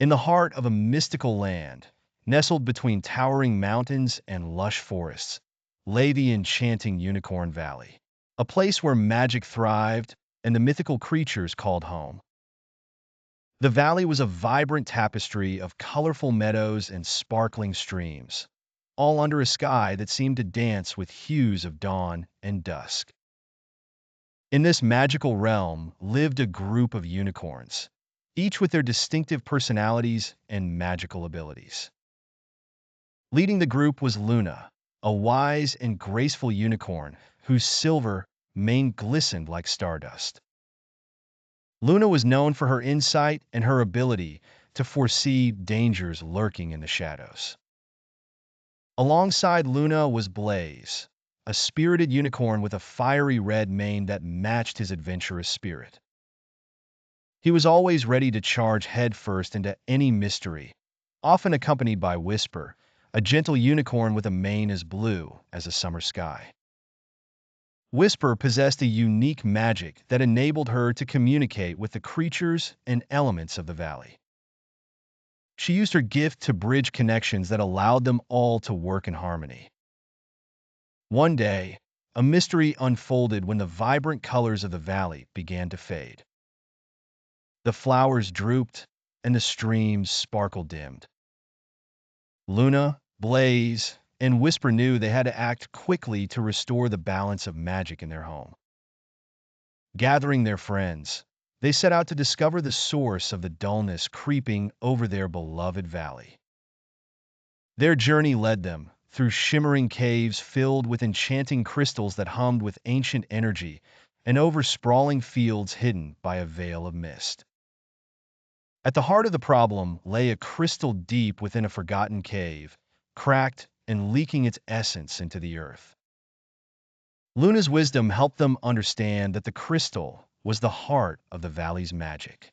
In the heart of a mystical land, nestled between towering mountains and lush forests, lay the enchanting Unicorn Valley, a place where magic thrived and the mythical creatures called home. The valley was a vibrant tapestry of colorful meadows and sparkling streams, all under a sky that seemed to dance with hues of dawn and dusk. In this magical realm lived a group of unicorns, each with their distinctive personalities and magical abilities. Leading the group was Luna, a wise and graceful unicorn whose silver mane glistened like stardust. Luna was known for her insight and her ability to foresee dangers lurking in the shadows. Alongside Luna was Blaze, a spirited unicorn with a fiery red mane that matched his adventurous spirit. He was always ready to charge headfirst into any mystery, often accompanied by Whisper, a gentle unicorn with a mane as blue as a summer sky. Whisper possessed a unique magic that enabled her to communicate with the creatures and elements of the valley. She used her gift to bridge connections that allowed them all to work in harmony. One day, a mystery unfolded when the vibrant colors of the valley began to fade. The flowers drooped, and the streams sparkled dimmed. Luna, Blaze, and Whisper knew they had to act quickly to restore the balance of magic in their home. Gathering their friends, they set out to discover the source of the dullness creeping over their beloved valley. Their journey led them through shimmering caves filled with enchanting crystals that hummed with ancient energy and over sprawling fields hidden by a veil of mist. At the heart of the problem lay a crystal deep within a forgotten cave, cracked and leaking its essence into the earth. Luna's wisdom helped them understand that the crystal was the heart of the valley's magic.